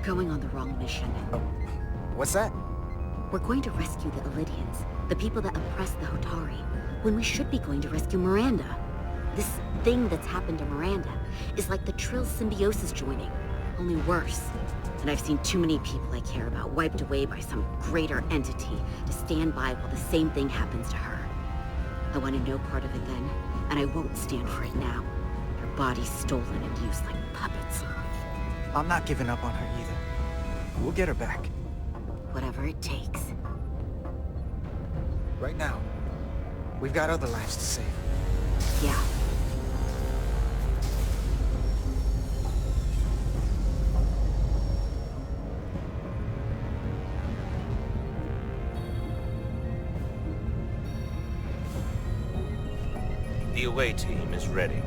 going on the wrong mission. Oh, what's that? We're going to rescue the Elidians, the people that oppress the Hotari, when we should be going to rescue Miranda. This thing that's happened to Miranda is like the Trill's symbiosis joining, only worse. And I've seen too many people I care about wiped away by some greater entity to stand by while the same thing happens to her. I wanted no part of it then, and I won't stand for it now. Her body's stolen and used like puppets. I'm not giving up on her either. We'll get her back. Whatever it takes. Right now, we've got other lives to save. Yeah. The away team is ready.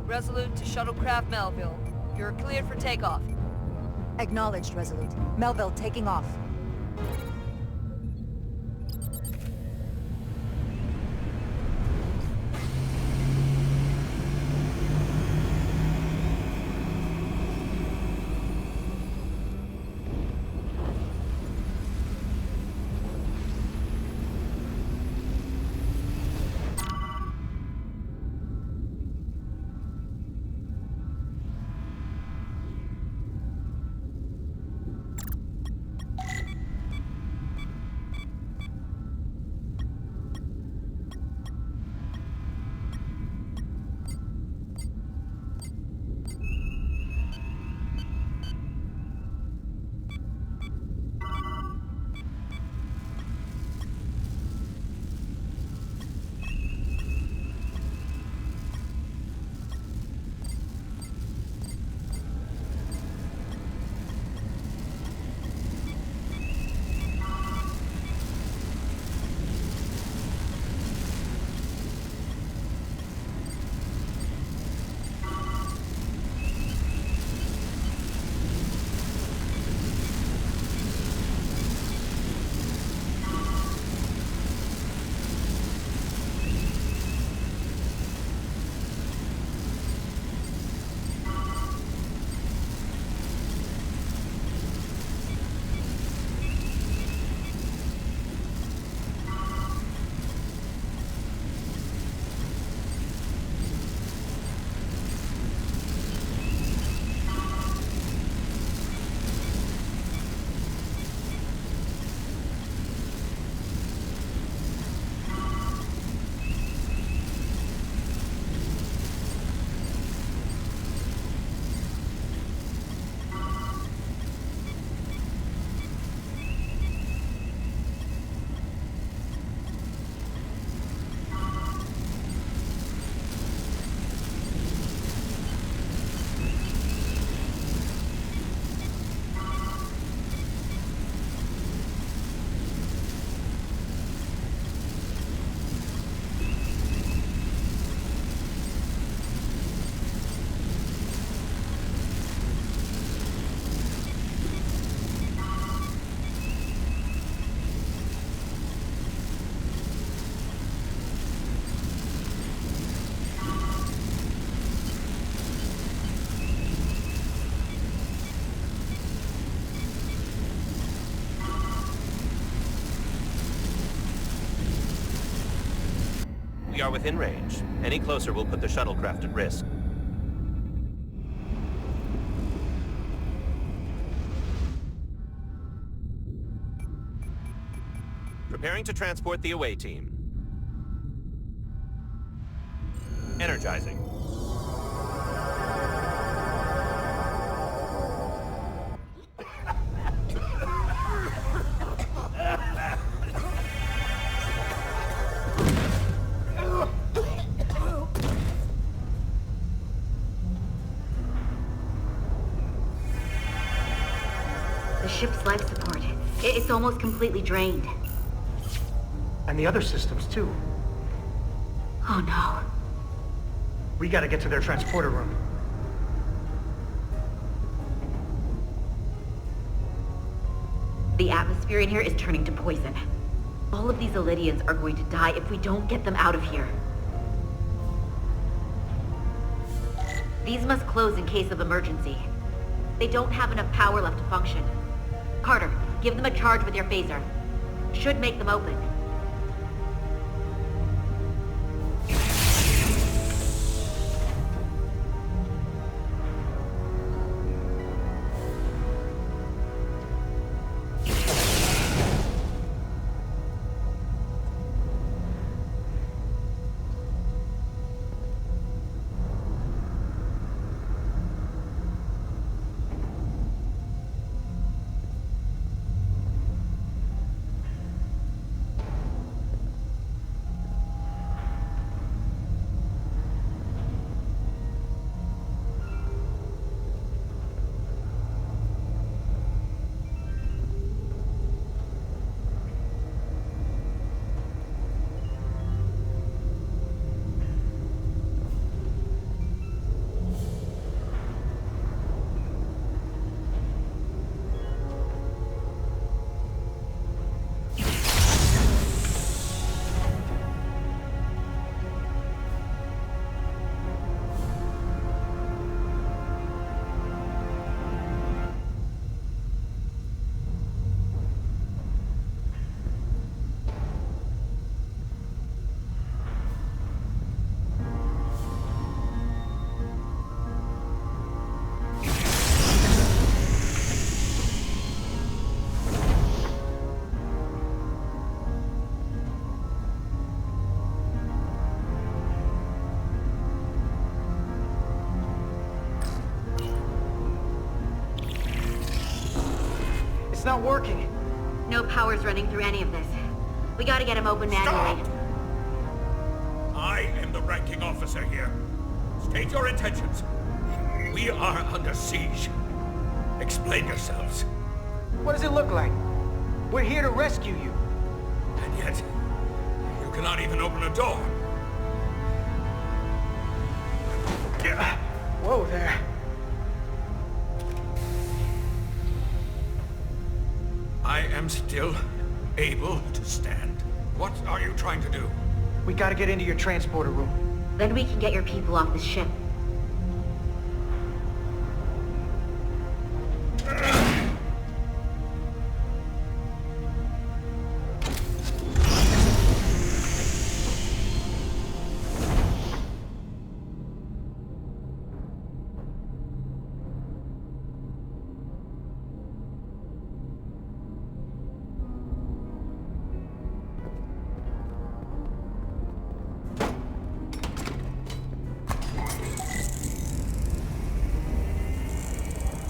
Resolute to Shuttlecraft Melville. You're cleared for takeoff. Acknowledged, Resolute. Melville taking off. We are within range. Any closer will put the shuttlecraft at risk. Preparing to transport the away team. Energizing. ship's life support. It's almost completely drained. And the other systems, too. Oh no. We gotta get to their transporter room. The atmosphere in here is turning to poison. All of these Illydians are going to die if we don't get them out of here. These must close in case of emergency. They don't have enough power left to function. Carter, give them a charge with your phaser. Should make them open. It's not working. No power's running through any of this. We gotta get them open manually. Stop! I am the ranking officer here. State your intentions. We are under siege. Explain yourselves. What does it look like? We're here to rescue you. And yet, you cannot even open a door. Whoa there. I am still able to stand. What are you trying to do? We gotta get into your transporter room. Then we can get your people off this ship.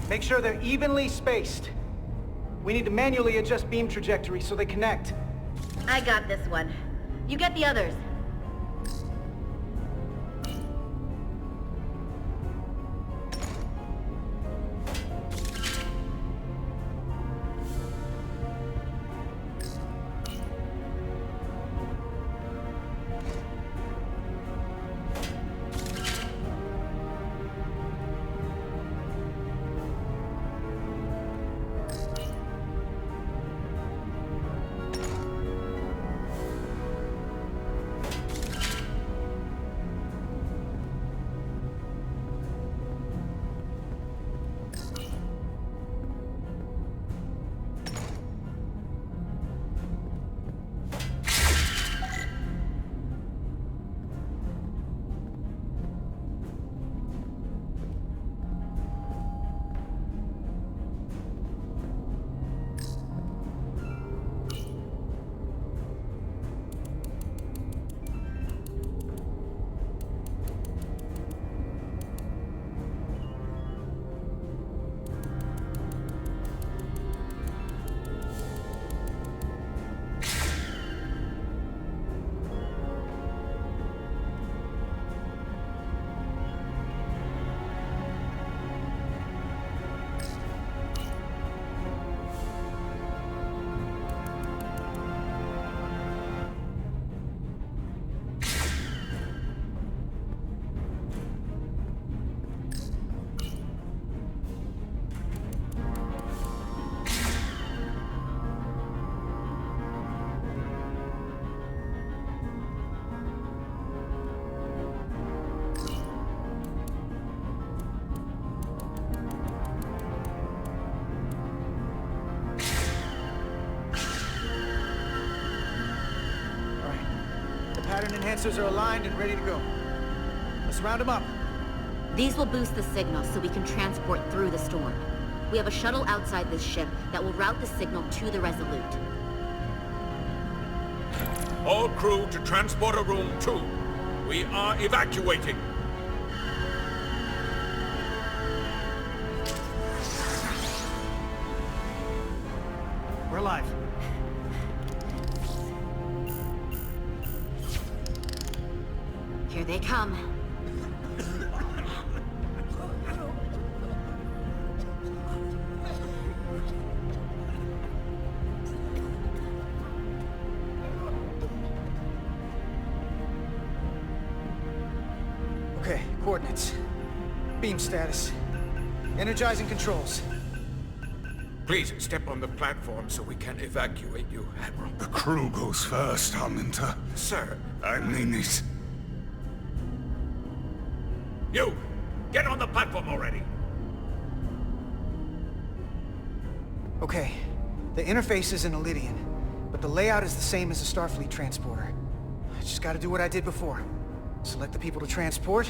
Make sure they're evenly spaced. We need to manually adjust beam trajectory so they connect. I got this one. You get the others. Officers are aligned and ready to go. Let's round them up. These will boost the signal so we can transport through the storm. We have a shuttle outside this ship that will route the signal to the Resolute. All crew to Transporter Room 2. We are evacuating. We're alive. Here they come. Okay, coordinates. Beam status. Energizing controls. Please step on the platform so we can evacuate you, Admiral. The crew goes first, Hunter. Sir, I mean it. you! Get on the platform already! Okay, the interface is in Elydian, but the layout is the same as the Starfleet transporter. I just gotta do what I did before. Select the people to transport.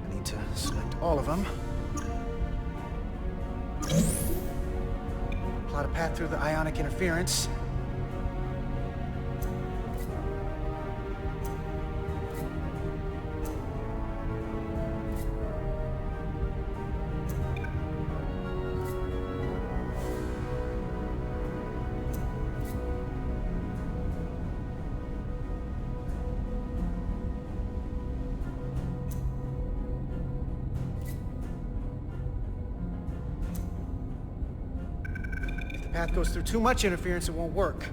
I need to select all of them. Plot a path through the ionic interference. Path goes through too much interference, it won't work.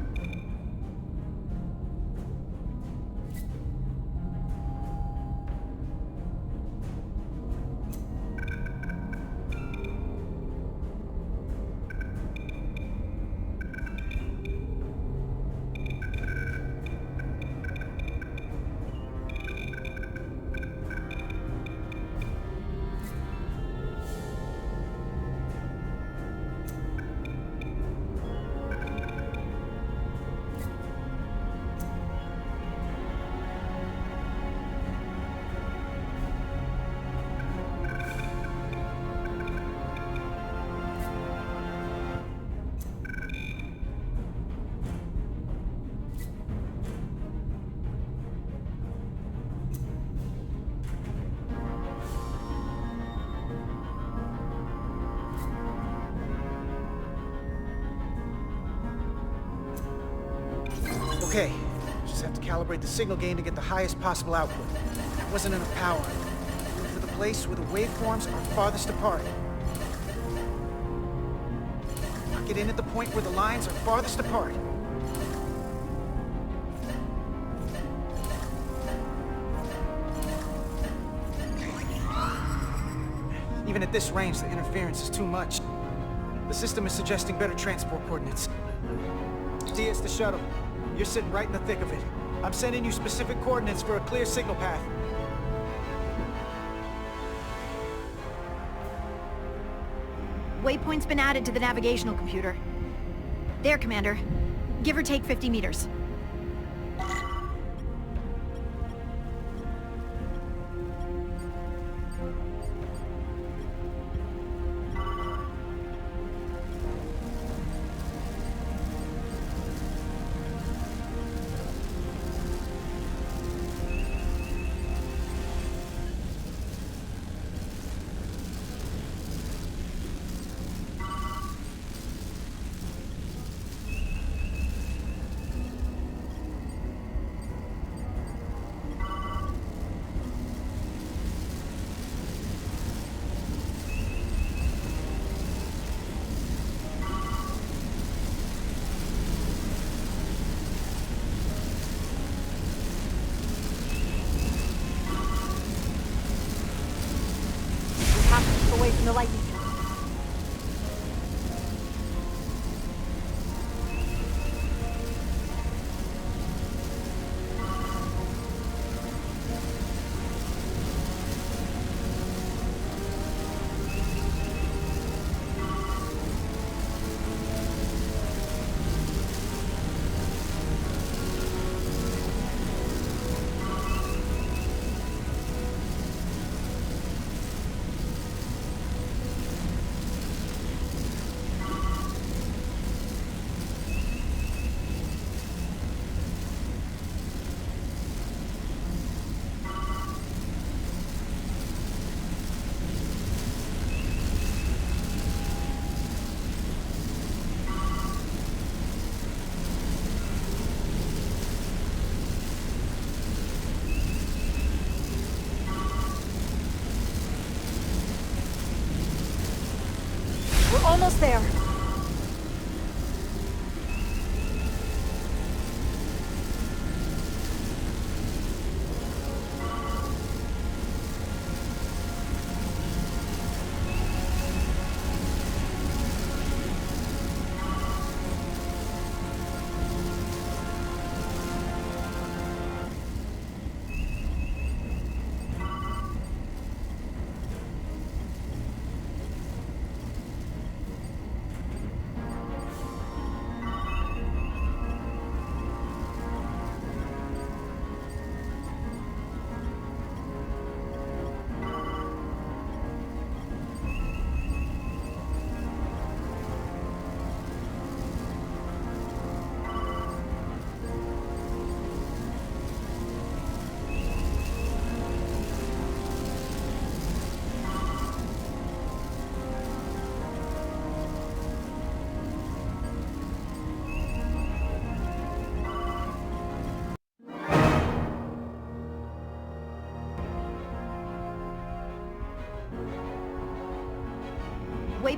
Okay, just have to calibrate the signal gain to get the highest possible output. There wasn't enough power. Move to the place where the waveforms are farthest apart. Lock it in at the point where the lines are farthest apart. Even at this range, the interference is too much. The system is suggesting better transport coordinates. D, it's the shuttle. You're sitting right in the thick of it. I'm sending you specific coordinates for a clear signal path. Waypoint's been added to the navigational computer. There, Commander. Give or take 50 meters.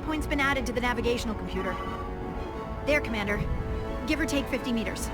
waypoint's been added to the navigational computer. There, Commander. Give or take 50 meters.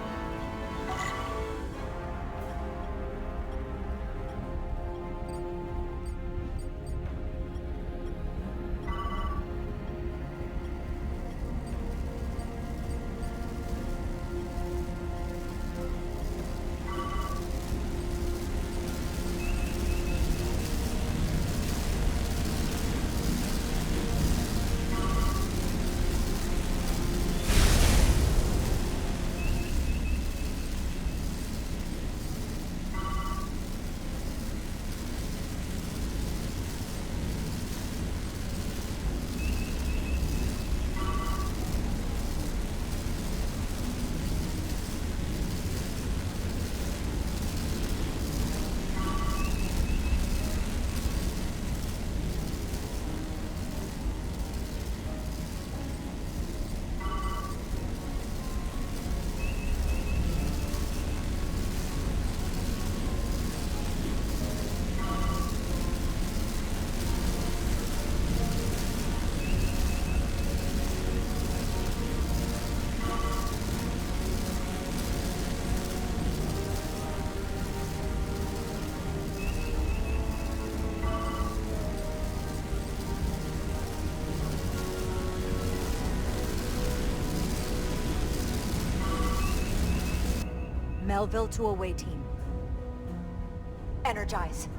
Melville to away team. Energize.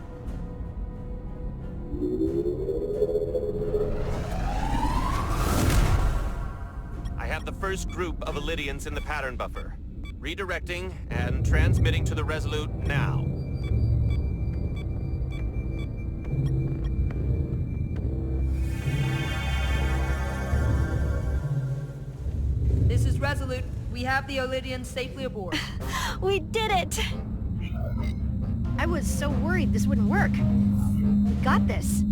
I have the first group of Illidians in the pattern buffer. Redirecting and transmitting to the Resolute now. This is Resolute. We have the Illidians safely aboard. We did it! I was so worried this wouldn't work. We got this.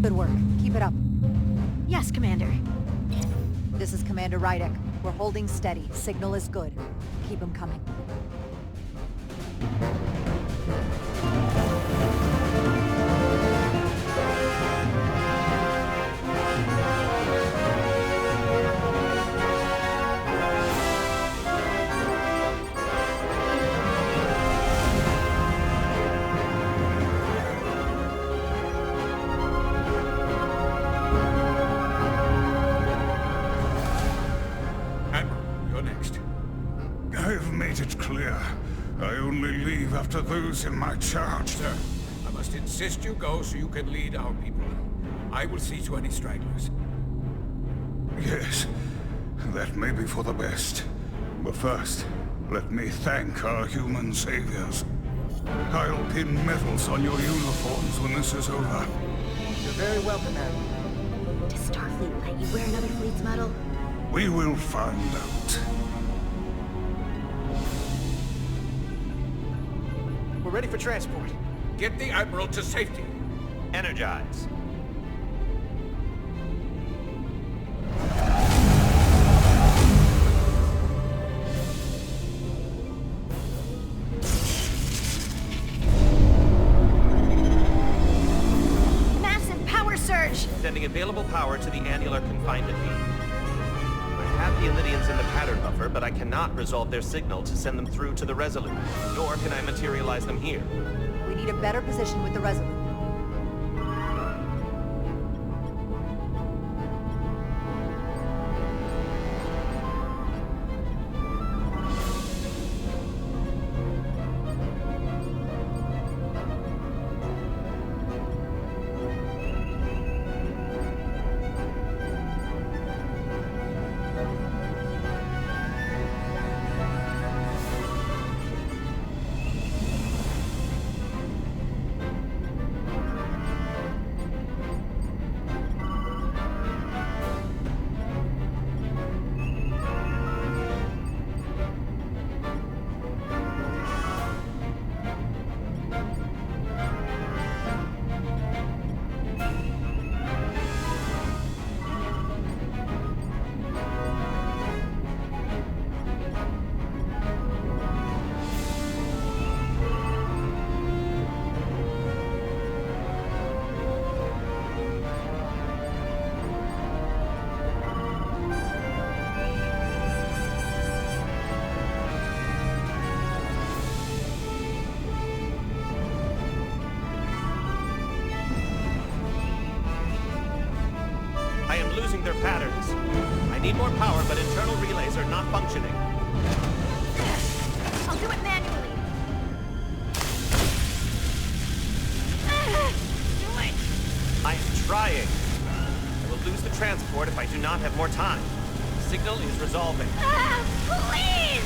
Good work. Keep it up. Yes, Commander. This is Commander Rydek. We're holding steady. Signal is good. Keep them coming. I've made it clear. I only leave after those in my charge. Sir, I must insist you go so you can lead our people. I will see to any stragglers. Yes, that may be for the best. But first, let me thank our human saviors. I'll pin medals on your uniforms when this is over. You're very welcome, Admiral. Does Starfleet let you wear another fleet's medal? We will find out. We're ready for transport. Get the Admiral to safety. Energize. Massive power surge! Sending available power to the annular confinement beam. I have the Illidians in the pattern buffer, but I cannot resolve their signal to send them through to the Resolute, nor can I materialize them here. We need a better position with the Resolute. need more power, but internal relays are not functioning. I'll do it manually. Do it! I am trying. I will lose the transport if I do not have more time. The signal is resolving. Please!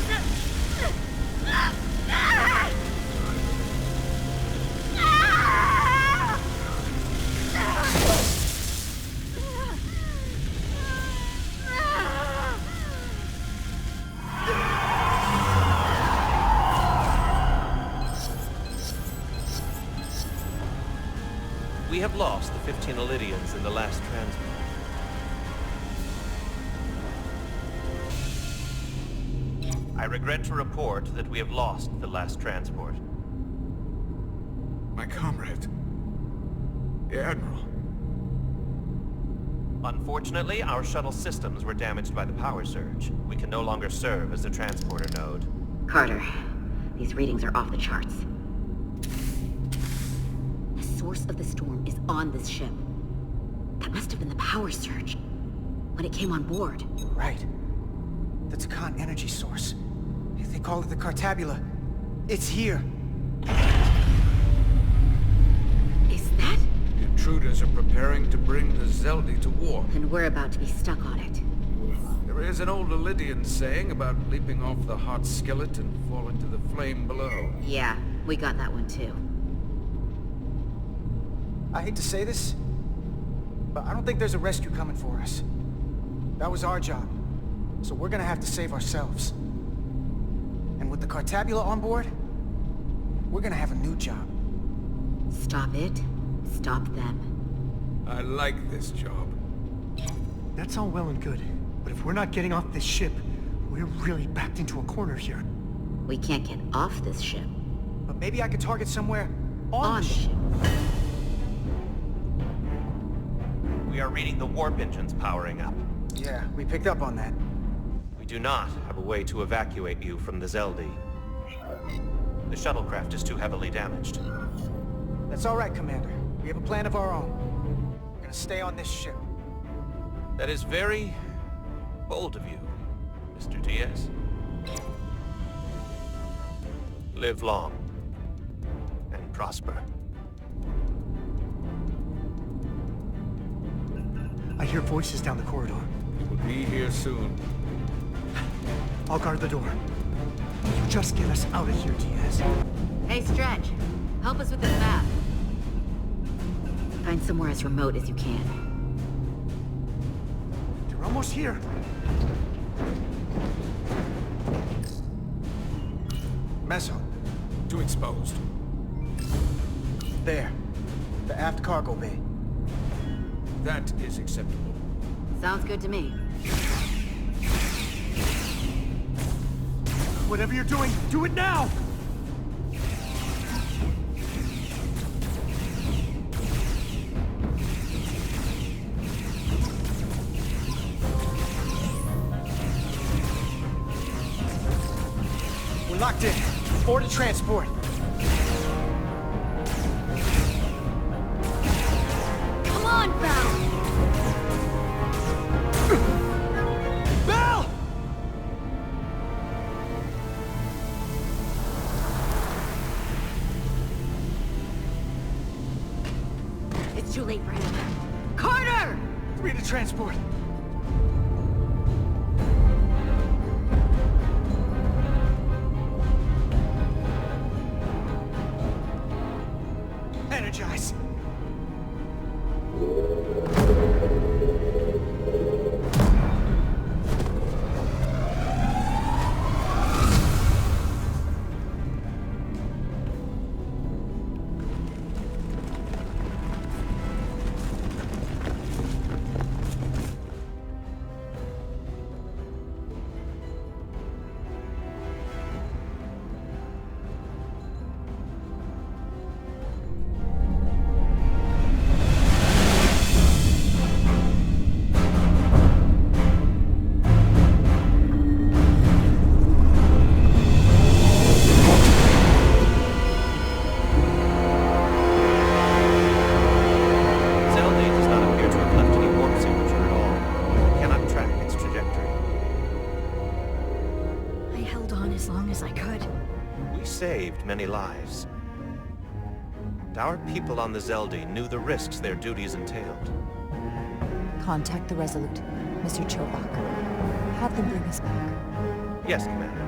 We have lost the 15 Illydians in the last transport. I regret to report that we have lost the last transport. My comrade. The Admiral. Unfortunately, our shuttle systems were damaged by the power surge. We can no longer serve as a transporter node. Carter, these readings are off the charts. The source of the storm is on this ship. That must have been the power surge when it came on board. Right. The Takan energy source. They call it the Cartabula. It's here. Is that? The intruders are preparing to bring the Zeldi to war. And we're about to be stuck on it. There is an old Illydian saying about leaping off the hot skillet and falling to the flame below. Yeah, we got that one too. I hate to say this, but I don't think there's a rescue coming for us. That was our job, so we're gonna have to save ourselves. And with the Cartabula on board, we're gonna have a new job. Stop it. Stop them. I like this job. That's all well and good, but if we're not getting off this ship, we're really backed into a corner here. We can't get off this ship. But maybe I could target somewhere on On the ship. We are reading the warp engines powering up. Yeah, we picked up on that. We do not have a way to evacuate you from the Zeldi. The shuttlecraft is too heavily damaged. That's all right, Commander. We have a plan of our own. We're gonna stay on this ship. That is very bold of you, Mr. Diaz. Live long and prosper. I hear voices down the corridor. We'll be here soon. I'll guard the door. You just get us out of here, Diaz. Hey, Stretch. Help us with this map. Find somewhere as remote as you can. They're almost here. Mezzo. Too exposed. There. The aft cargo bay. That is acceptable. Sounds good to me. Whatever you're doing, do it now! We're locked in. Board to transport. Come on, Val! Bell! It's too late for him. Carter! 3 to transport. Energize. as long as I could. We saved many lives. Our people on the Zeldi knew the risks their duties entailed. Contact the Resolute, Mr. Chobak. Have them bring us back. Yes, Commander.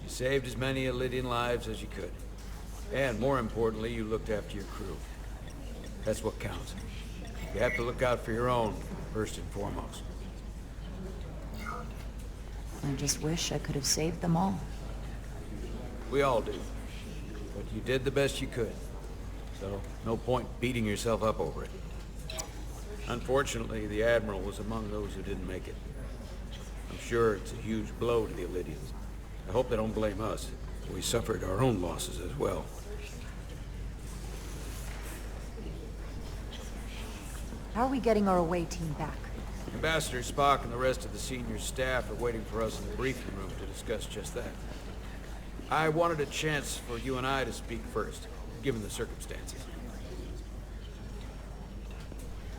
You saved as many Lydian lives as you could. And more importantly, you looked after your crew. That's what counts. You have to look out for your own, first and foremost. I just wish I could have saved them all. We all do. But you did the best you could. So, no point beating yourself up over it. Unfortunately, the Admiral was among those who didn't make it. I'm sure it's a huge blow to the Illydians. I hope they don't blame us. We suffered our own losses as well. How are we getting our away team back? Ambassador Spock and the rest of the senior staff are waiting for us in the briefing room to discuss just that. I wanted a chance for you and I to speak first, given the circumstances.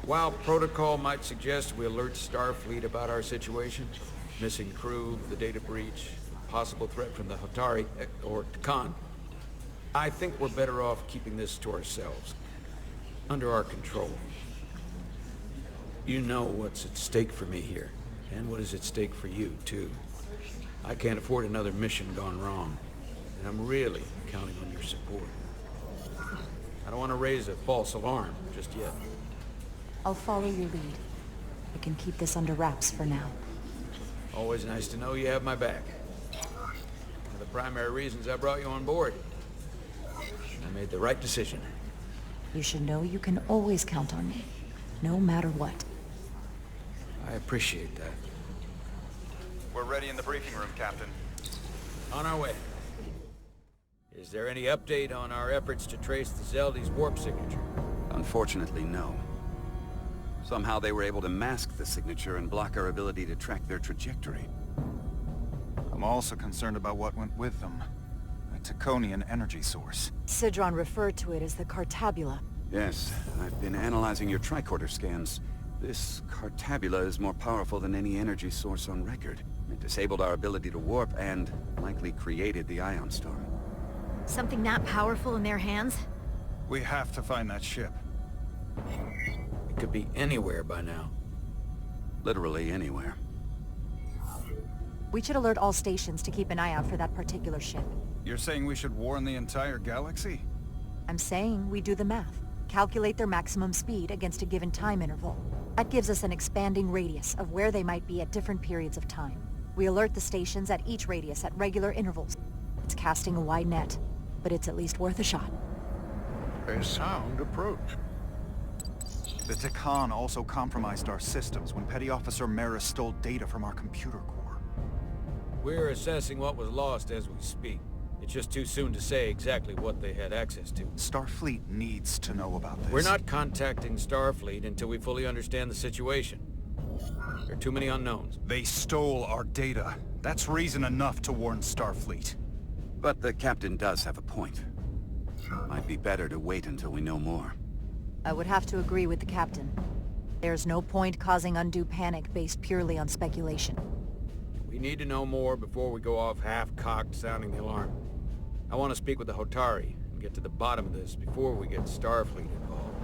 While protocol might suggest we alert Starfleet about our situation, missing crew, the data breach, possible threat from the Hotari, or Khan, I think we're better off keeping this to ourselves, under our control. You know what's at stake for me here, and what is at stake for you, too. I can't afford another mission gone wrong, and I'm really counting on your support. I don't want to raise a false alarm just yet. I'll follow your lead. I can keep this under wraps for now. Always nice to know you have my back. One of the primary reasons I brought you on board. I made the right decision. You should know you can always count on me, no matter what. I appreciate that. We're ready in the briefing room, Captain. On our way. Is there any update on our efforts to trace the Zeldi's warp signature? Unfortunately, no. Somehow they were able to mask the signature and block our ability to track their trajectory. I'm also concerned about what went with them. A Taconian energy source. Sidron referred to it as the Cartabula. Yes, I've been analyzing your tricorder scans. This Cartabula is more powerful than any energy source on record. It disabled our ability to warp and likely created the ion storm. Something that powerful in their hands? We have to find that ship. It could be anywhere by now. Literally anywhere. We should alert all stations to keep an eye out for that particular ship. You're saying we should warn the entire galaxy? I'm saying we do the math. Calculate their maximum speed against a given time interval. That gives us an expanding radius of where they might be at different periods of time. We alert the stations at each radius at regular intervals. It's casting a wide net, but it's at least worth a shot. A sound approach. The Takan also compromised our systems when Petty Officer Maris stole data from our computer core. We're assessing what was lost as we speak. It's just too soon to say exactly what they had access to. Starfleet needs to know about this. We're not contacting Starfleet until we fully understand the situation. There are too many unknowns. They stole our data. That's reason enough to warn Starfleet. But the captain does have a point. Might be better to wait until we know more. I would have to agree with the captain. There's no point causing undue panic based purely on speculation. We need to know more before we go off half-cocked sounding the alarm. I want to speak with the Hotari and get to the bottom of this before we get Starfleet involved.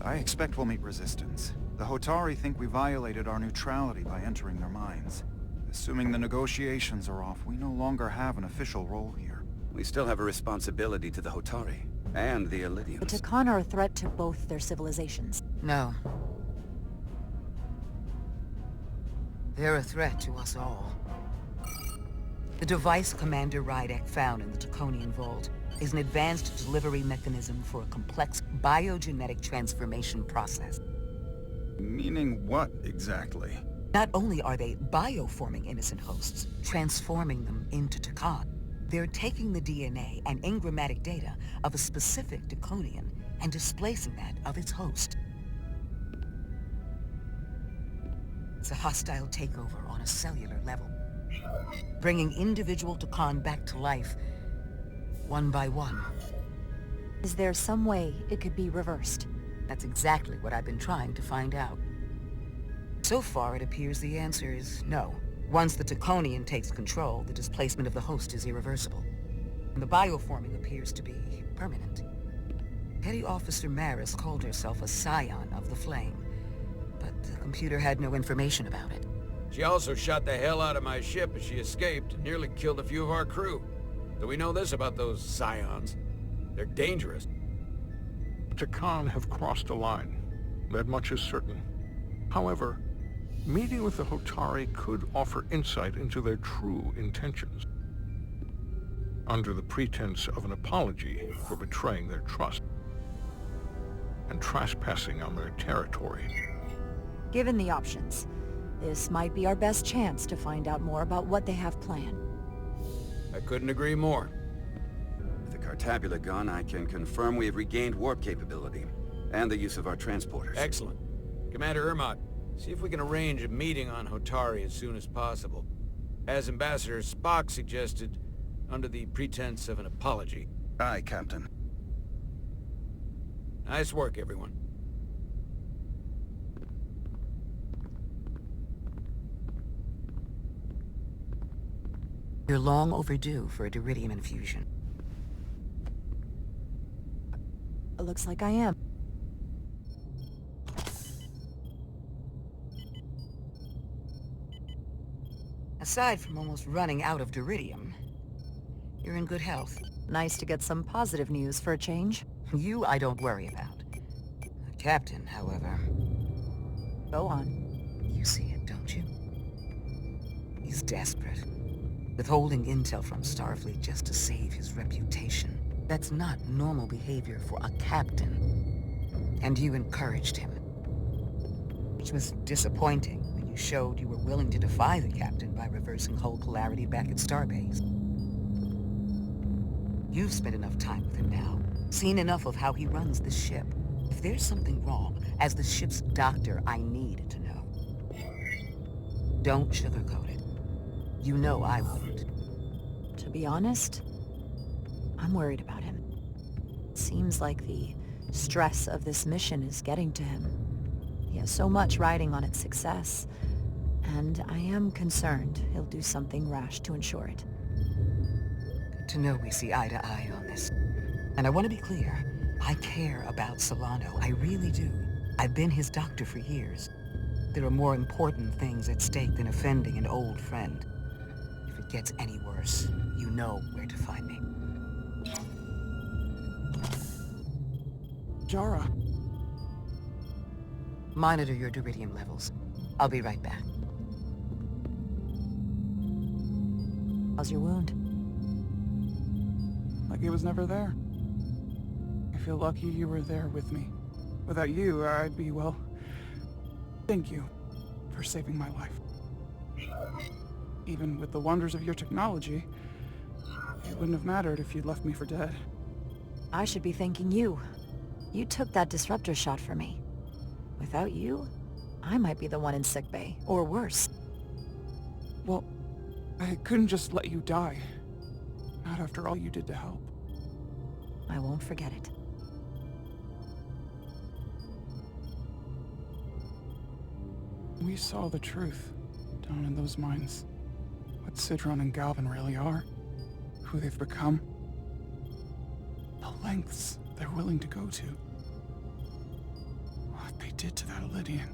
I expect we'll meet resistance. The Hotari think we violated our neutrality by entering their minds. Assuming the negotiations are off, we no longer have an official role here. We still have a responsibility to the Hotari. And the The Illydians. Takan are a threat to both their civilizations. No. They're a threat to us all. The device Commander Rydek found in the Taconian Vault is an advanced delivery mechanism for a complex biogenetic transformation process. Meaning what, exactly? Not only are they bioforming innocent hosts, transforming them into Takan, they're taking the DNA and engrammatic data of a specific Taconian and displacing that of its host. It's a hostile takeover on a cellular level, bringing individual Takan back to life, one by one. Is there some way it could be reversed? That's exactly what I've been trying to find out. So far, it appears the answer is no. Once the Taconian takes control, the displacement of the host is irreversible. And the bioforming appears to be permanent. Petty Officer Maris called herself a scion of the Flame, but the computer had no information about it. She also shot the hell out of my ship as she escaped and nearly killed a few of our crew. So we know this about those scions. They're dangerous. Takan have crossed a line. That much is certain. However, meeting with the Hotari could offer insight into their true intentions. Under the pretense of an apology for betraying their trust and trespassing on their territory. Given the options, this might be our best chance to find out more about what they have planned. I couldn't agree more. With the Cartabula gone, I can confirm we have regained warp capability and the use of our transporters. Excellent. Commander Ermot, see if we can arrange a meeting on Hotari as soon as possible. As Ambassador Spock suggested, under the pretense of an apology. Aye, Captain. Nice work, everyone. You're long overdue for a Diridium infusion. It looks like I am. Aside from almost running out of Diridium, you're in good health. Nice to get some positive news for a change. You I don't worry about. The Captain, however... Go on. You see it, don't you? He's desperate. Withholding intel from Starfleet just to save his reputation. That's not normal behavior for a captain. And you encouraged him. Which was disappointing when you showed you were willing to defy the captain by reversing hull polarity back at Starbase. You've spent enough time with him now, seen enough of how he runs the ship. If there's something wrong, as the ship's doctor, I need to know. Don't sugarcoat it. You know I wouldn't. To be honest, I'm worried about him. Seems like the stress of this mission is getting to him. He has so much riding on its success, and I am concerned he'll do something rash to ensure it. Good to know we see eye to eye on this. And I want to be clear, I care about Solano, I really do. I've been his doctor for years. There are more important things at stake than offending an old friend. If it gets any worse, you know where to find me. Jara. Monitor your Diridium levels. I'll be right back. How's your wound? Like it was never there. I feel lucky you were there with me. Without you, I'd be, well... Thank you for saving my life. Even with the wonders of your technology, it wouldn't have mattered if you'd left me for dead. I should be thanking you. You took that disruptor shot for me. Without you, I might be the one in sickbay, or worse. Well, I couldn't just let you die. Not after all you did to help. I won't forget it. We saw the truth down in those mines. What Sidron and Galvin really are. Who they've become. The lengths they're willing to go to. What they did to that Illydian.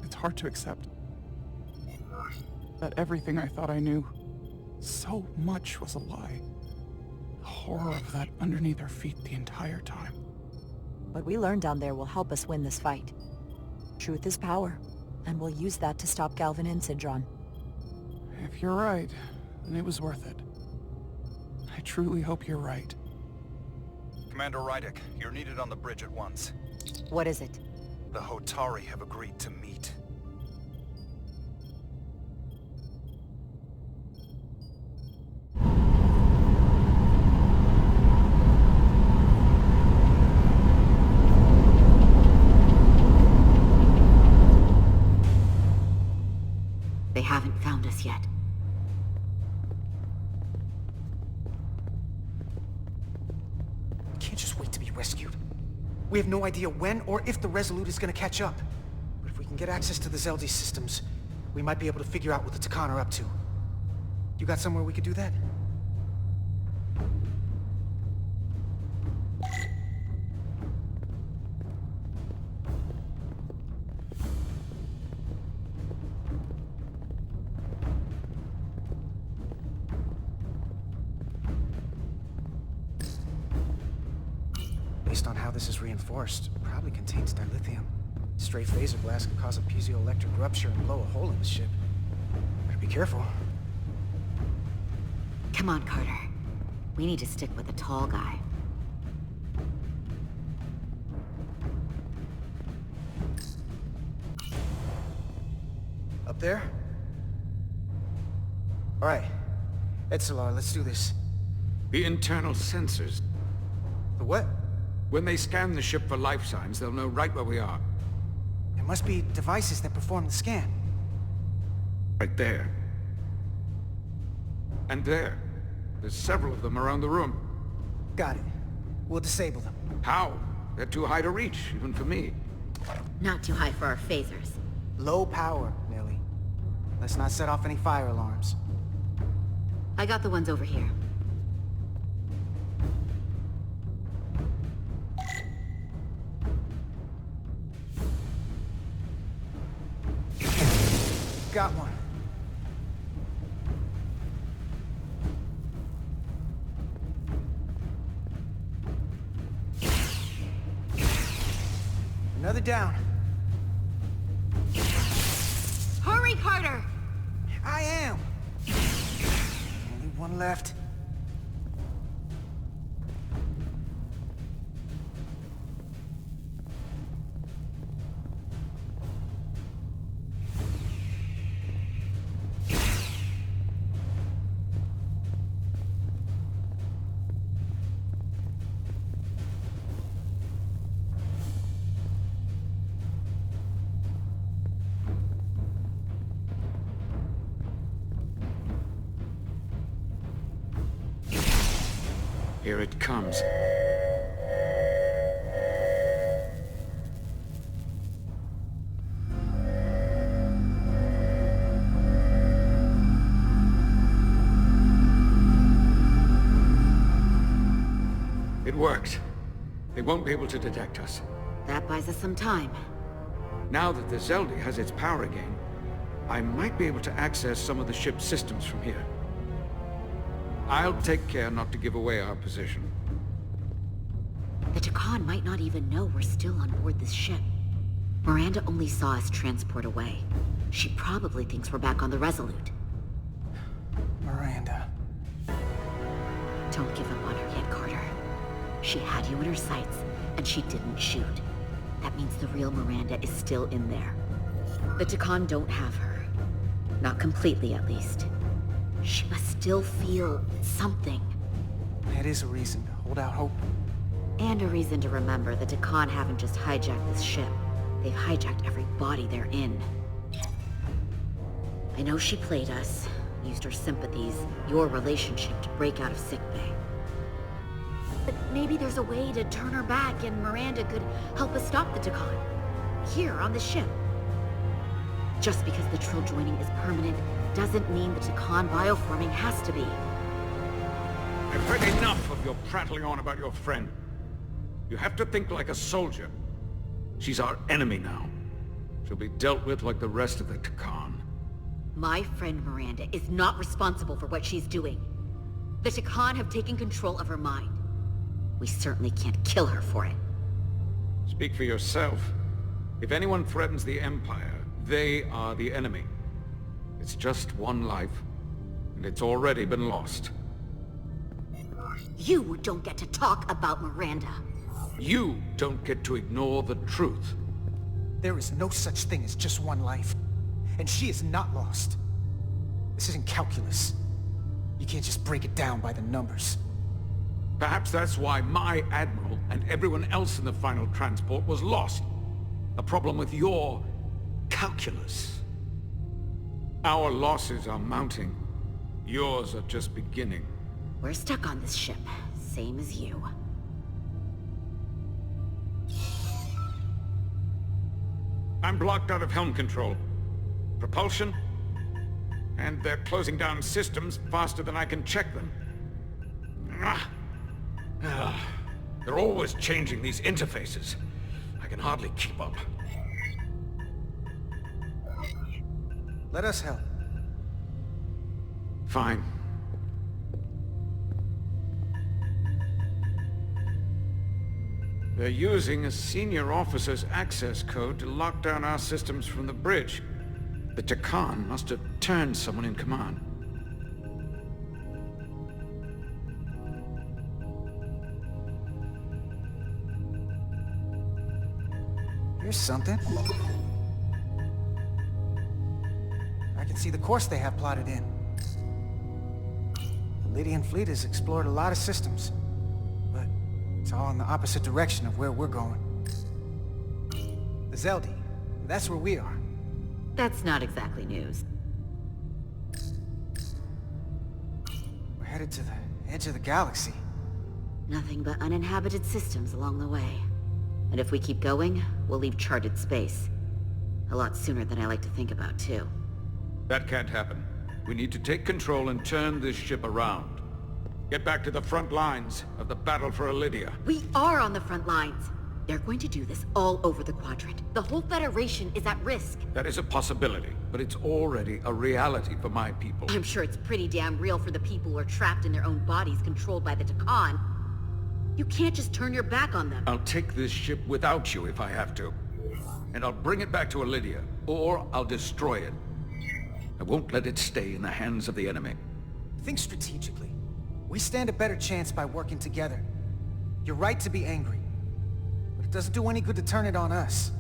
It's hard to accept. That everything I thought I knew, so much was a lie. The horror of that underneath our feet the entire time. What we learn down there will help us win this fight. Truth is power, and we'll use that to stop Galvin and Sidron. If you're right, then it was worth it. I truly hope you're right. Commander Rydick, you're needed on the bridge at once. What is it? The Hotari have agreed to meet. They haven't found us yet. We can't just wait to be rescued. We have no idea when or if the Resolute is gonna catch up. But if we can get access to the Zeldi systems, we might be able to figure out what the Takan are up to. You got somewhere we could do that? Based on how this is reinforced, it probably contains dilithium. Stray phaser blast could cause a piezoelectric rupture and blow a hole in the ship. Better be careful. Come on, Carter. We need to stick with the tall guy. Up there? Alright. Etzelar, let's do this. The internal sensors. The what? When they scan the ship for life signs, they'll know right where we are. There must be devices that perform the scan. Right there. And there. There's several of them around the room. Got it. We'll disable them. How? They're too high to reach, even for me. Not too high for our phasers. Low power, Millie. Let's not set off any fire alarms. I got the ones over here. Got one. Another down. Hurry, Carter! I am! Only one left. Here it comes. It worked. They won't be able to detect us. That buys us some time. Now that the Zeldi has its power again, I might be able to access some of the ship's systems from here. I'll take care not to give away our position. The Takan might not even know we're still on board this ship. Miranda only saw us transport away. She probably thinks we're back on the Resolute. Miranda. Don't give up on her yet, Carter. She had you in her sights, and she didn't shoot. That means the real Miranda is still in there. The Takan don't have her. Not completely, at least. She must still feel something. That is a reason to hold out hope. And a reason to remember the Takan haven't just hijacked this ship. They've hijacked every body they're in. I know she played us, used her sympathies, your relationship to break out of sickbay. But maybe there's a way to turn her back and Miranda could help us stop the Takan. Here, on the ship. Just because the Trill joining is permanent doesn't mean the Takan bioforming has to be. I've heard enough of your prattling on about your friend. You have to think like a soldier. She's our enemy now. She'll be dealt with like the rest of the Takan. My friend Miranda is not responsible for what she's doing. The Takan have taken control of her mind. We certainly can't kill her for it. Speak for yourself. If anyone threatens the Empire, they are the enemy. It's just one life, and it's already been lost. You don't get to talk about Miranda. You don't get to ignore the truth. There is no such thing as just one life. And she is not lost. This isn't calculus. You can't just break it down by the numbers. Perhaps that's why my Admiral and everyone else in the final transport was lost. A problem with your calculus. Our losses are mounting. Yours are just beginning. We're stuck on this ship, same as you. I'm blocked out of helm control. Propulsion? And they're closing down systems faster than I can check them. They're always changing these interfaces. I can hardly keep up. Let us help. Fine. They're using a senior officer's access code to lock down our systems from the bridge. The Takan must have turned someone in command. Here's something. I can see the course they have plotted in. The Lydian fleet has explored a lot of systems, but it's all in the opposite direction of where we're going. The Zeldi, that's where we are. That's not exactly news. We're headed to the edge of the galaxy. Nothing but uninhabited systems along the way. And if we keep going, we'll leave charted space. A lot sooner than I like to think about, too. That can't happen. We need to take control and turn this ship around. Get back to the front lines of the battle for Elydia. We are on the front lines. They're going to do this all over the quadrant. The whole Federation is at risk. That is a possibility, but it's already a reality for my people. I'm sure it's pretty damn real for the people who are trapped in their own bodies controlled by the Takan. You can't just turn your back on them. I'll take this ship without you if I have to. And I'll bring it back to Elydia, or I'll destroy it. I won't let it stay in the hands of the enemy. Think strategically. We stand a better chance by working together. You're right to be angry. But it doesn't do any good to turn it on us.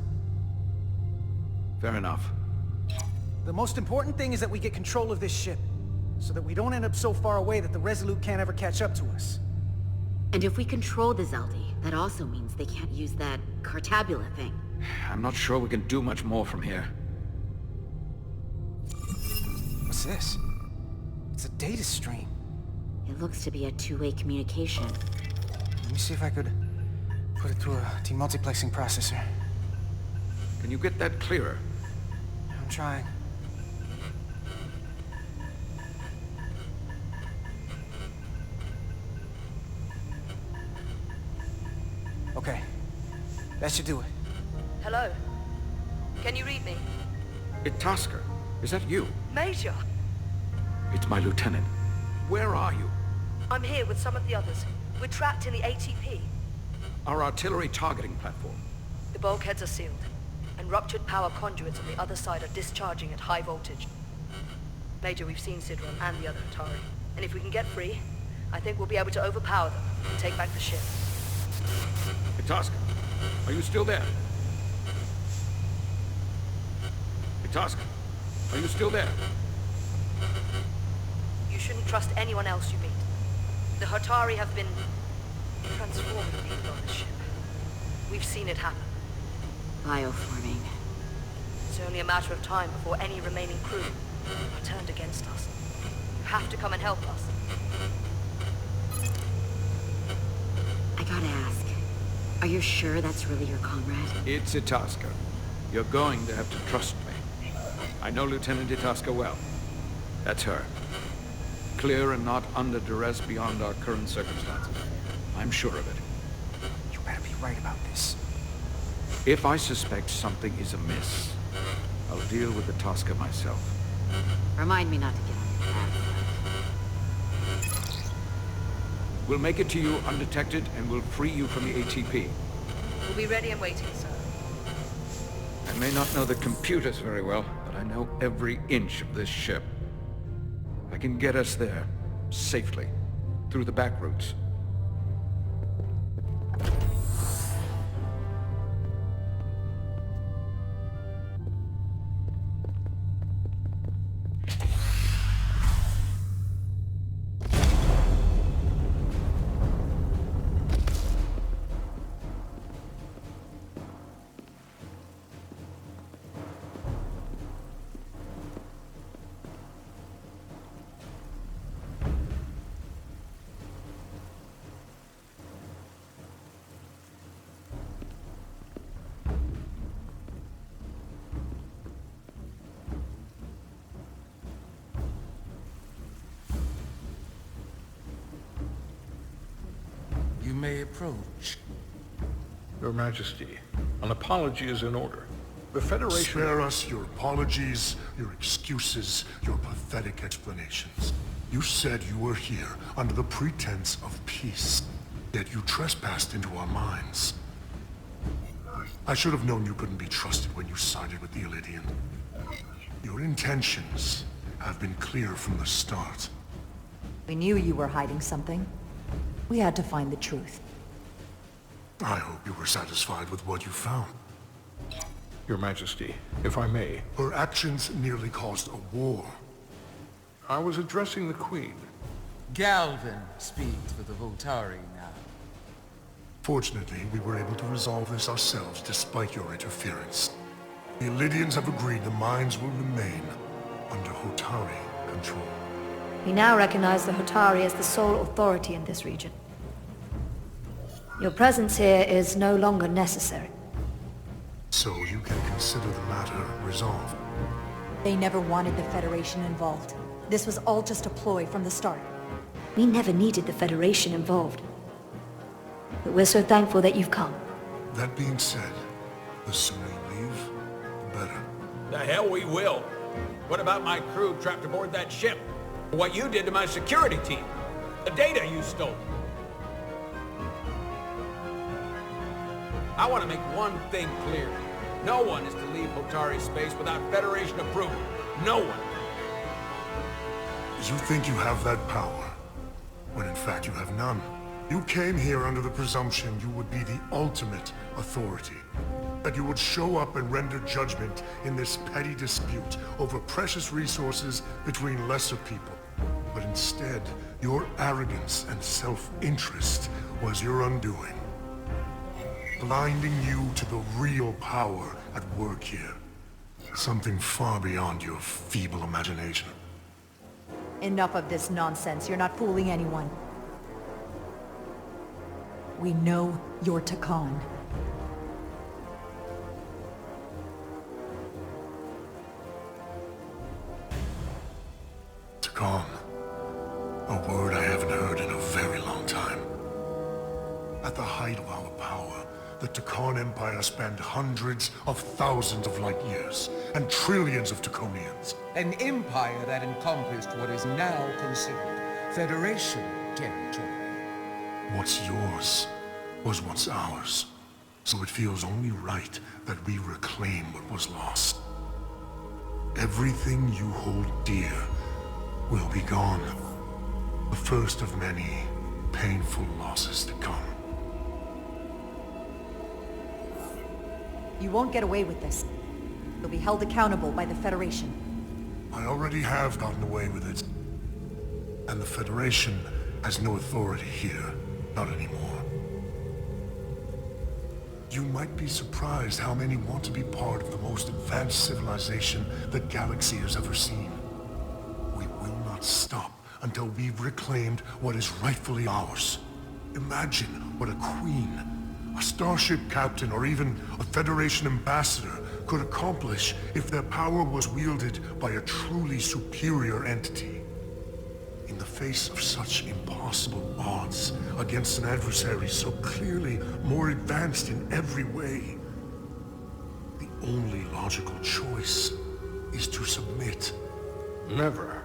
Fair enough. The most important thing is that we get control of this ship, so that we don't end up so far away that the Resolute can't ever catch up to us. And if we control the Zeldi, that also means they can't use that Cartabula thing. I'm not sure we can do much more from here. What's this? It's a data stream. It looks to be a two-way communication. Let me see if I could put it through a demultiplexing processor. Can you get that clearer? I'm trying. Okay. That should do it. Hello? Can you read me? Itasca, is that you? Major! It's my lieutenant. Where are you? I'm here with some of the others. We're trapped in the ATP. Our artillery targeting platform. The bulkheads are sealed, and ruptured power conduits on the other side are discharging at high voltage. Major, we've seen Sidron and the other Atari, and if we can get free, I think we'll be able to overpower them and take back the ship. Itasca, are you still there? Itasca, are you still there? You shouldn't trust anyone else you meet. The Hatari have been transforming people on this ship. We've seen it happen. Bioforming. It's only a matter of time before any remaining crew are turned against us. You have to come and help us. I gotta ask, are you sure that's really your comrade? It's Itasca. You're going to have to trust me. I know Lieutenant Itasca well. That's her. Clear and not under duress beyond our current circumstances. I'm sure of it. You better be right about this. If I suspect something is amiss, I'll deal with Itasca myself. Remind me not to get on your bad side. We'll make it to you undetected, and we'll free you from the ATP. We'll be ready and waiting, sir. I may not know the computers very well, but I know every inch of this ship. I can get us there, safely, through the back routes. You may approach. Your Majesty, an apology is in order. The Federation... Spare us your apologies, your excuses, your pathetic explanations. You said you were here under the pretense of peace, yet you trespassed into our minds. I should have known you couldn't be trusted when you sided with the Illidian. Your intentions have been clear from the start. We knew you were hiding something. We had to find the truth. I hope you were satisfied with what you found. Your Majesty, if I may. Her actions nearly caused a war. I was addressing the Queen. Galvin speaks for the Voltari now. Fortunately, we were able to resolve this ourselves despite your interference. The Illidians have agreed the mines will remain under Hotari control. We now recognize the Hotari as the sole authority in this region. Your presence here is no longer necessary. So you can consider the matter resolved. They never wanted the Federation involved. This was all just a ploy from the start. We never needed the Federation involved. But we're so thankful that you've come. That being said, the sooner you leave, the better. The hell we will. What about my crew trapped aboard that ship? What you did to my security team? The data you stole? I want to make one thing clear. No one is to leave Hotari space without Federation approval. No one. You think you have that power, when in fact you have none. You came here under the presumption you would be the ultimate authority. That you would show up and render judgment in this petty dispute over precious resources between lesser people. But instead, your arrogance and self-interest was your undoing. Blinding you to the real power at work here. Something far beyond your feeble imagination. Enough of this nonsense. You're not fooling anyone. We know you're Takan. Takan. A word I haven't heard in a very long time. At the height of our power, the Takan Empire spanned hundreds of thousands of light years, and trillions of Taconians. An empire that encompassed what is now considered Federation territory. What's yours was once ours, so it feels only right that we reclaim what was lost. Everything you hold dear will be gone. The first of many painful losses to come. You won't get away with this. You'll be held accountable by the Federation. I already have gotten away with it. And the Federation has no authority here. Not anymore. You might be surprised how many want to be part of the most advanced civilization the galaxy has ever seen. We will not stop until we've reclaimed what is rightfully ours. Imagine what a queen, a starship captain, or even a Federation ambassador could accomplish if their power was wielded by a truly superior entity. In the face of such impossible odds against an adversary so clearly more advanced in every way, the only logical choice is to submit. Never.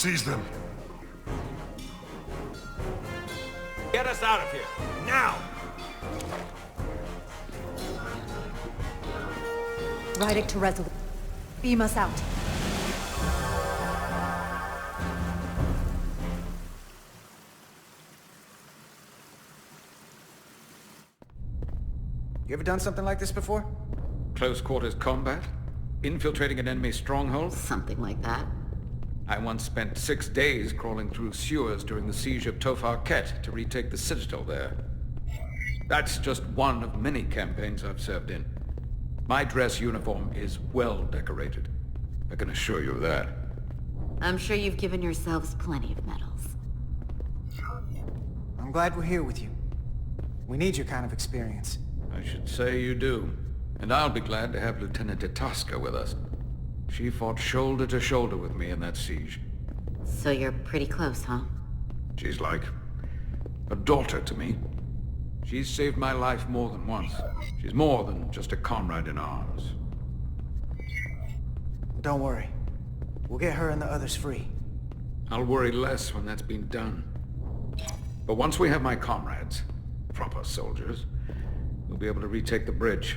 Seize them. Get us out of here, now! Rydick to Resolute. Beam us out. You ever done something like this before? Close quarters combat? Infiltrating an enemy stronghold? Something like that. I once spent 6 days crawling through sewers during the siege of Tofar Ket to retake the citadel there. That's just one of many campaigns I've served in. My dress uniform is well decorated. I can assure you of that. I'm sure you've given yourselves plenty of medals. I'm glad we're here with you. We need your kind of experience. I should say you do. And I'll be glad to have Lieutenant Itasca with us. She fought shoulder to shoulder with me in that siege. So you're pretty close, huh? She's like a daughter to me. She's saved my life more than once. She's more than just a comrade in arms. Don't worry. We'll get her and the others free. I'll worry less when that's been done. But once we have my comrades, proper soldiers, we'll be able to retake the bridge.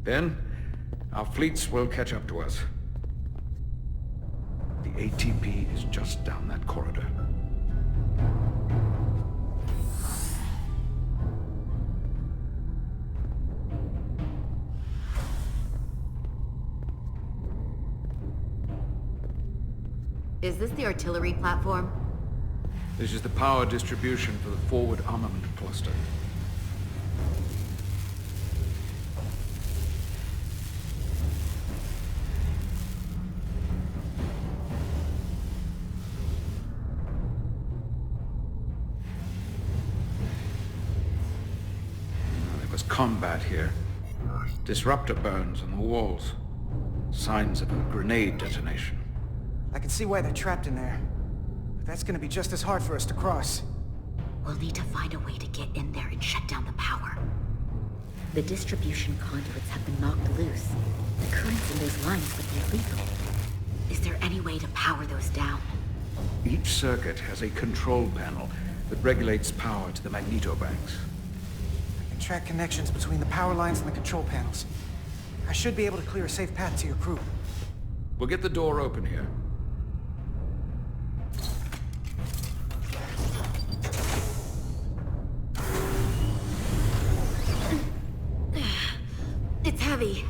Then, our fleets will catch up to us. The ATP is just down that corridor. Is this the artillery platform? This is the power distribution for the forward armament cluster. There was combat here. Disruptor burns on the walls. Signs of a grenade detonation. I can see why they're trapped in there. But that's gonna be just as hard for us to cross. We'll need to find a way to get in there and shut down the power. The distribution conduits have been knocked loose. The currents in those lines would be illegal. Is there any way to power those down? Each circuit has a control panel that regulates power to the magnetobanks. I can track connections between the power lines and the control panels. I should be able to clear a safe path to your crew. We'll get the door open here. It's heavy.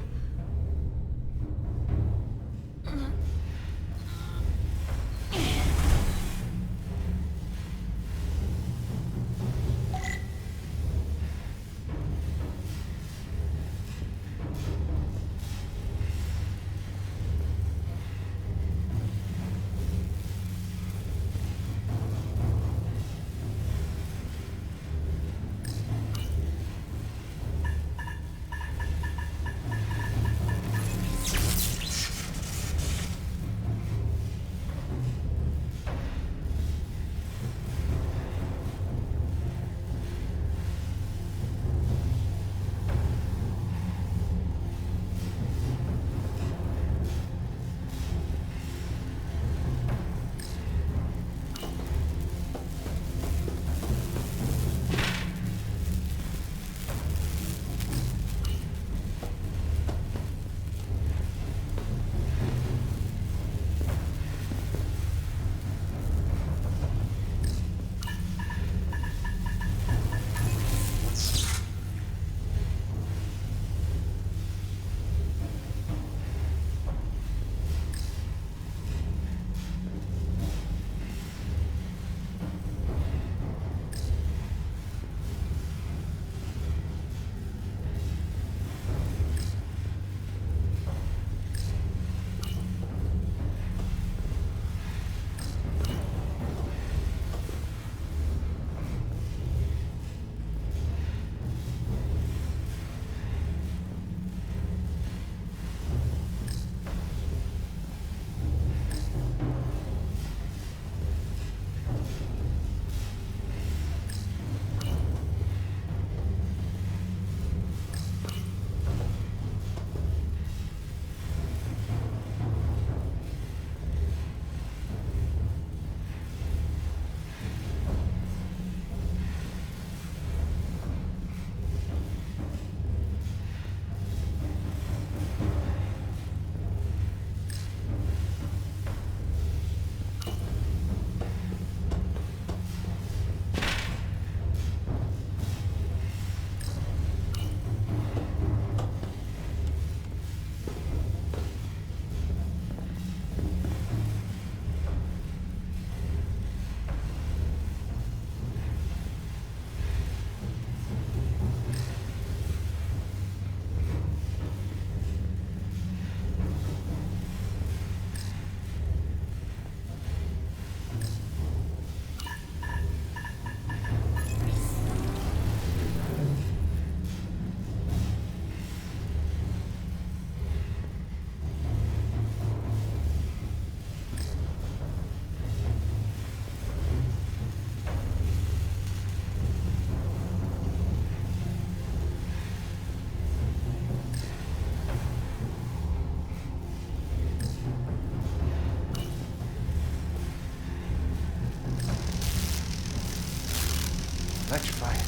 Electrified.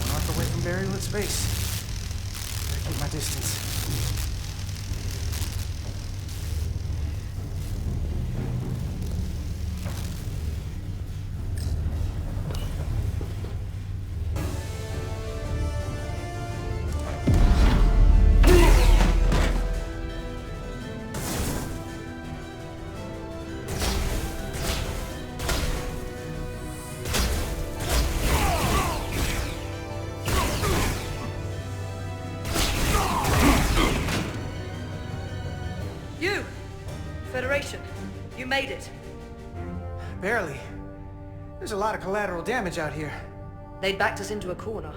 One arc away from burial in space. Gotta keep my distance. Federation, you made it. Barely. There's a lot of collateral damage out here. They'd backed us into a corner.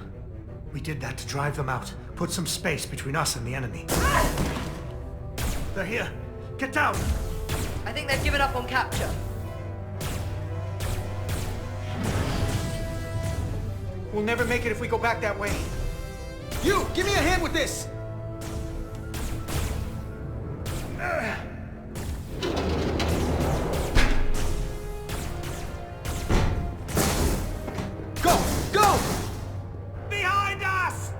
We did that to drive them out. Put some space between us and the enemy. They're here. Get down! I think they've given up on capture. We'll never make it if we go back that way. You! Give me a hand with this! Go! Go! Behind us!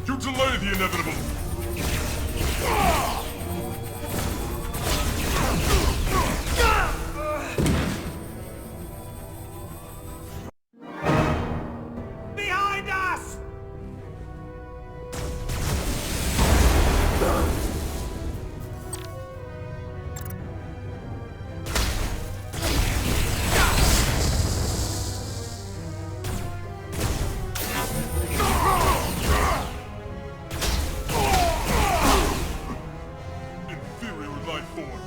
You delay the inevitable. Behind us! Inferior life form.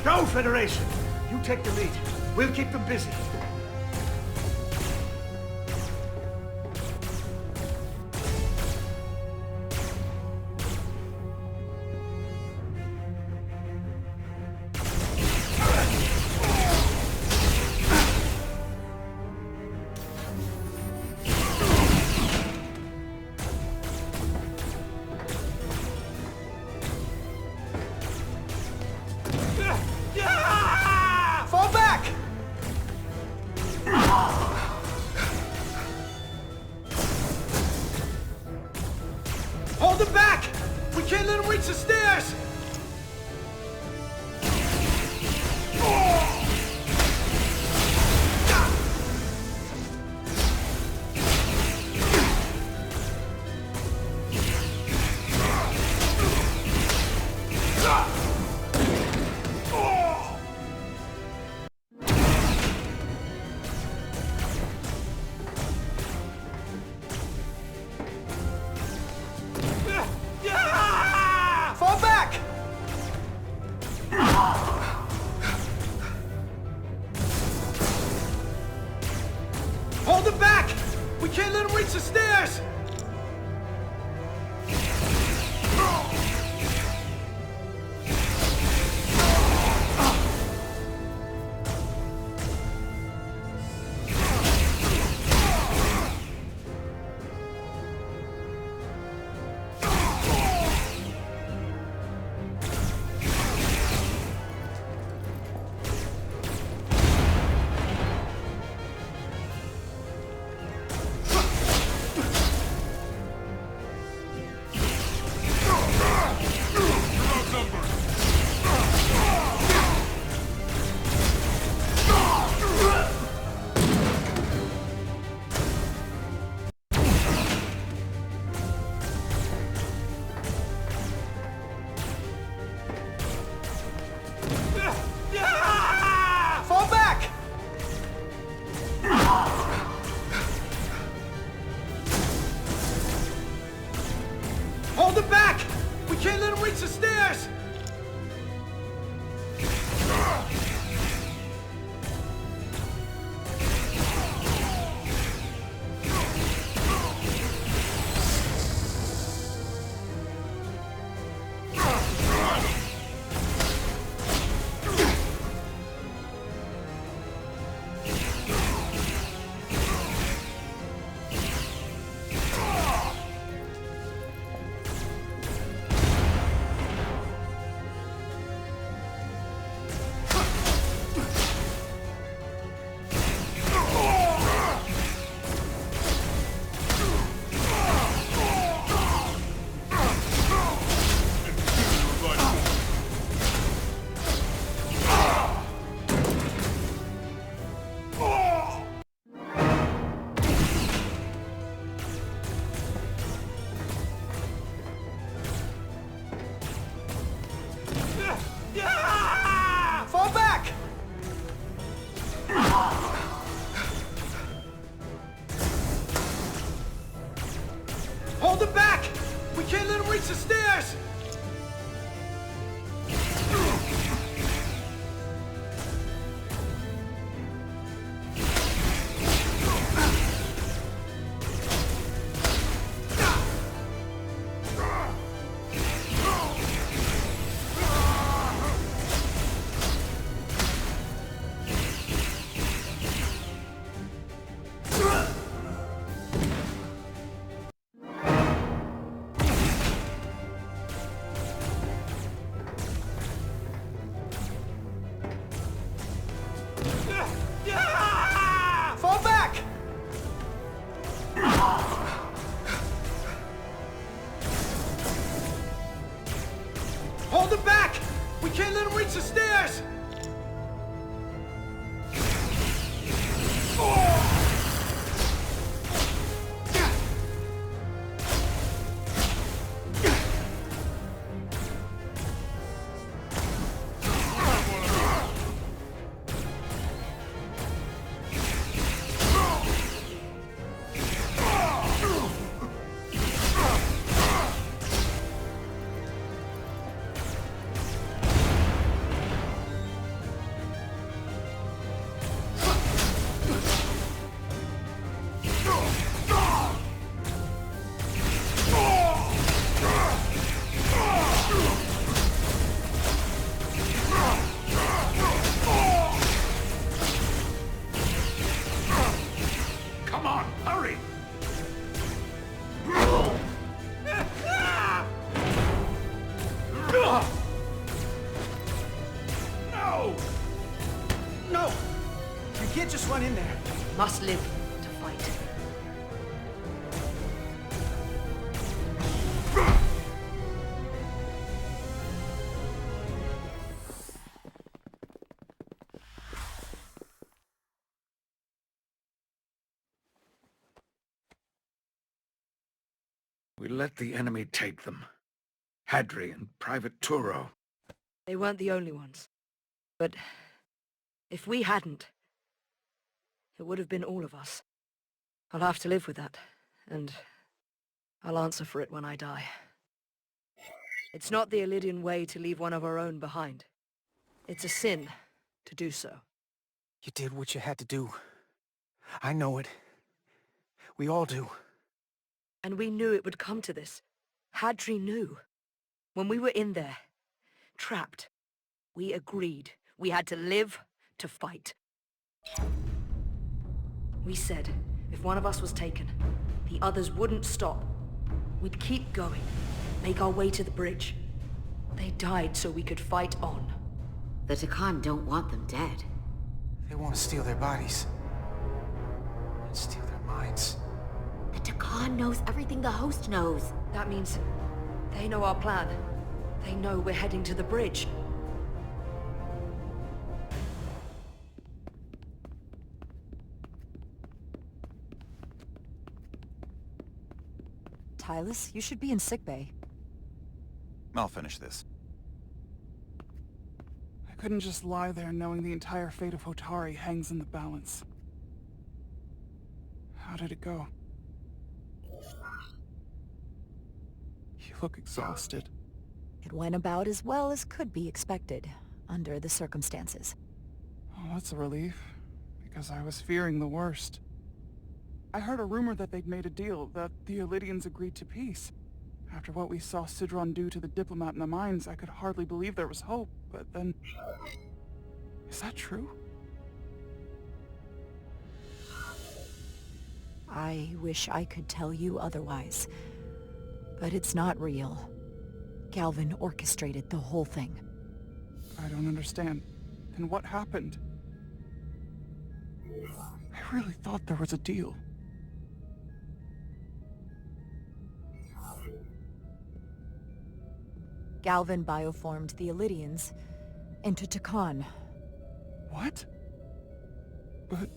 Go, Federation! You take the lead. We'll keep them busy. Fall back! Hold him back! We can't let him reach the stairs! Fall back! Hold him back! We can't let him reach the stairs! Fall back! Hold him back! We can't let him reach the stairs! Hold him back! We can't let him reach the stairs! Fall back! Hold him back! We can't let him reach the stairs! Come on, hurry! No! No! You can't just run in there. Must live to fight. We let the enemy take them. Hadri and Private Turo. They weren't the only ones. But if we hadn't, it would have been all of us. I'll have to live with that, and I'll answer for it when I die. It's not the Illidian way to leave one of our own behind. It's a sin to do so. You did what you had to do. I know it. We all do. And we knew it would come to this. Hadri knew. When we were in there, trapped, we agreed we had to live to fight. We said if one of us was taken, the others wouldn't stop. We'd keep going, make our way to the bridge. They died so we could fight on. The Takan don't want them dead. They want to steal their bodies. And steal their minds. The Takan knows everything the host knows. That means they know our plan. They know we're heading to the bridge. Tylus, you should be in sickbay. I'll finish this. I couldn't just lie there knowing the entire fate of Hotari hangs in the balance. How did it go? You look exhausted. It went about as well as could be expected, under the circumstances. Oh, that's a relief, because I was fearing the worst. I heard a rumor that they'd made a deal, that the Illidians agreed to peace. After what we saw Sidron do to the diplomat in the mines, I could hardly believe there was hope, but then... Is that true? I wish I could tell you otherwise, but it's not real. Galvin orchestrated the whole thing. I don't understand. Then what happened? I really thought there was a deal. Galvin bioformed the Illidians into Takan. What? But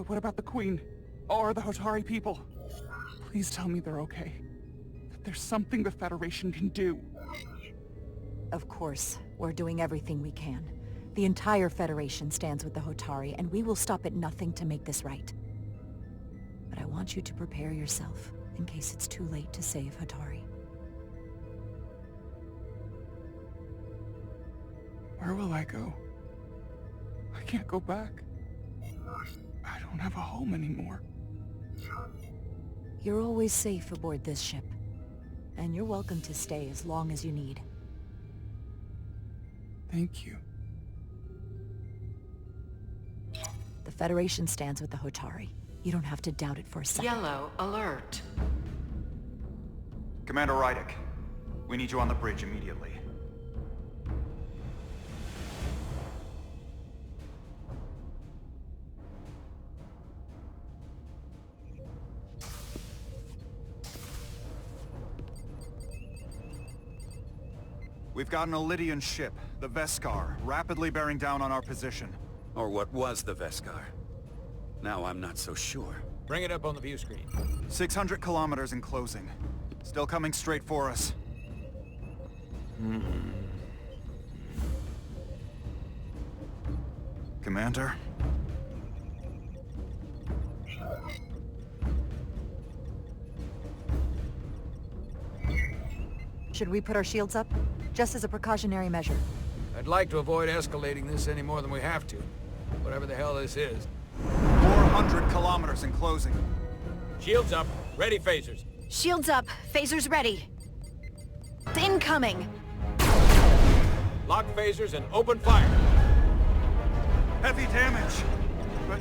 what about the Queen? Or the Hotari people? Please tell me they're okay. That there's something the Federation can do. Of course, we're doing everything we can. The entire Federation stands with the Hotari, and we will stop at nothing to make this right. But I want you to prepare yourself in case it's too late to save Hatari. Where will I go? I can't go back. I don't have a home anymore. You're always safe aboard this ship, and you're welcome to stay as long as you need. Thank you. The Federation stands with the Hotari. You don't have to doubt it for a second. Yellow alert. Commander Rydick, we need you on the bridge immediately. We've got an Elydian ship, the Veskar, rapidly bearing down on our position. Or what was the Veskar. Now I'm not so sure. Bring it up on the view screen. 600 kilometers in closing. Still coming straight for us. Commander? Should we put our shields up? Just as a precautionary measure. I'd like to avoid escalating this any more than we have to. Whatever the hell this is. 400 kilometers in closing. Shields up. Ready phasers. Shields up. Phasers ready. Incoming. Lock phasers and open fire. Heavy damage. But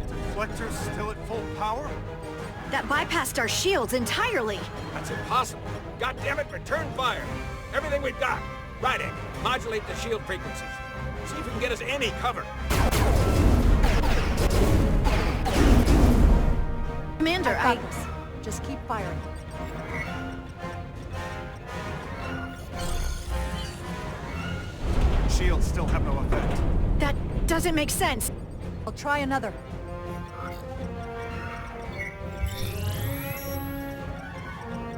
deflectors still at full power? That bypassed our shields entirely. That's impossible. God damn it, return fire. Everything we've got. Rydick, modulate the shield frequencies. See if we can get us any cover. Commander, I've got this. Just keep firing. Shields still have no effect. That doesn't make sense. I'll try another.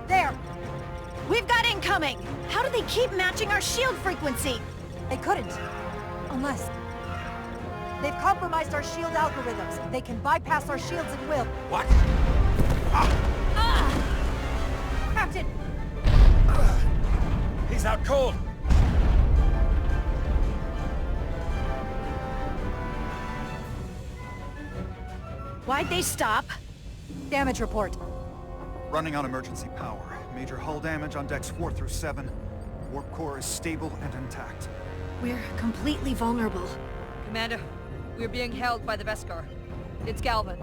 There! We've got incoming! How do they keep matching our shield frequency? They couldn't. Unless... They've compromised our shield algorithms. They can bypass our shields at will. What? Captain! He's out cold. Why'd they stop? Damage report. Running on emergency power. Major hull damage on decks 4 through 7. Warp core is stable and intact. We're completely vulnerable. Commander, we're being held by the Veskar. It's Galvin.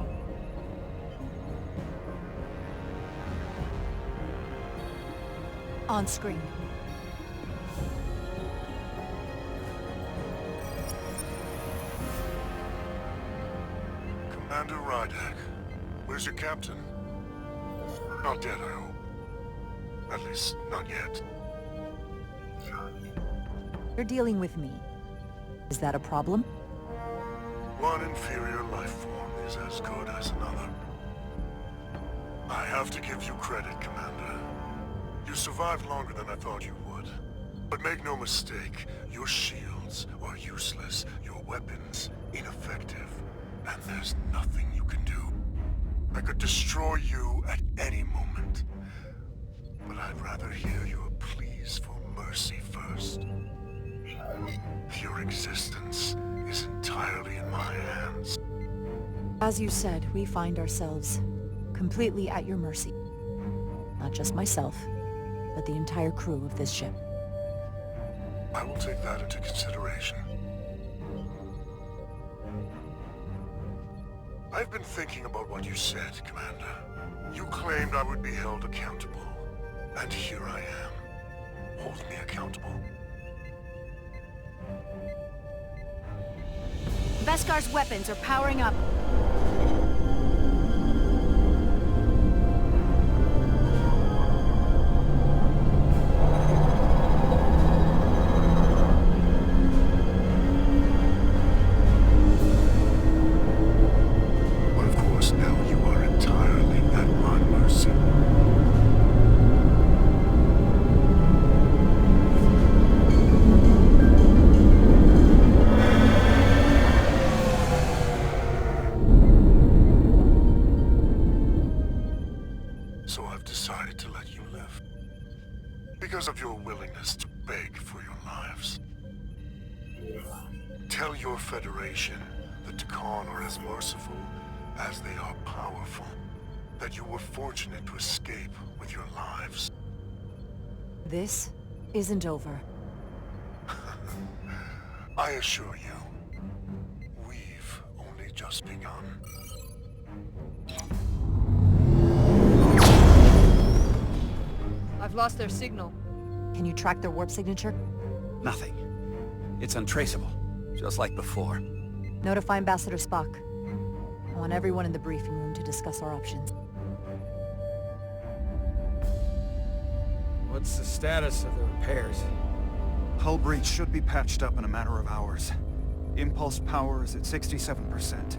On screen. Commander Rydick, where's your captain? Not dead, I hope. At least, not yet. You're dealing with me. Is that a problem? One inferior life form is as good as another. I have to give you credit, Commander. You survived longer than I thought you would. But make no mistake, your shields are useless, your weapons ineffective, and there's nothing you can do. I could destroy you at any moment. But I'd rather hear your pleas for mercy first. Your existence is entirely in my hands. As you said, we find ourselves completely at your mercy. Not just myself, but the entire crew of this ship. I will take that into consideration. I've been thinking about what you said, Commander. You claimed I would be held accountable. And here I am. Hold me accountable. Veskar's weapons are powering up. But of course, now you are entirely at my mercy. decided to let you live. Because of your willingness to beg for your lives. Tell your Federation that Takan are as merciful as they are powerful. That you were fortunate to escape with your lives. This isn't over. I assure you, we've only just begun. I've lost their signal. Can you track their warp signature? Nothing. It's untraceable, just like before. Notify Ambassador Spock. I want everyone in the briefing room to discuss our options. What's the status of the repairs? Hull breach should be patched up in a matter of hours. Impulse power is at 67%.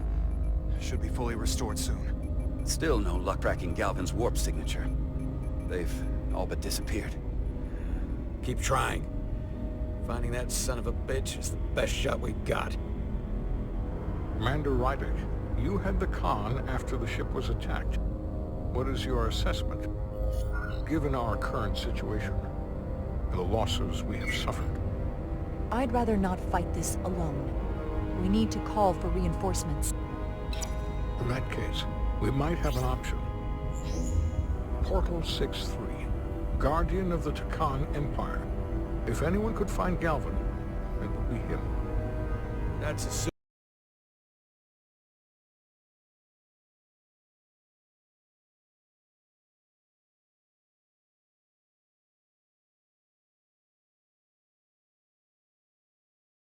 Should be fully restored soon. Still no luck tracking Galvin's warp signature. They've all but disappeared. Keep trying. Finding that son of a bitch is the best shot we've got. Commander Rydick, you had the Khan after the ship was attacked. What is your assessment? Given our current situation, and the losses we have suffered. I'd rather not fight this alone. We need to call for reinforcements. In that case, we might have an option. Portal 6-3, Guardian of the Takan Empire. If anyone could find Galvin, it would be him. That's a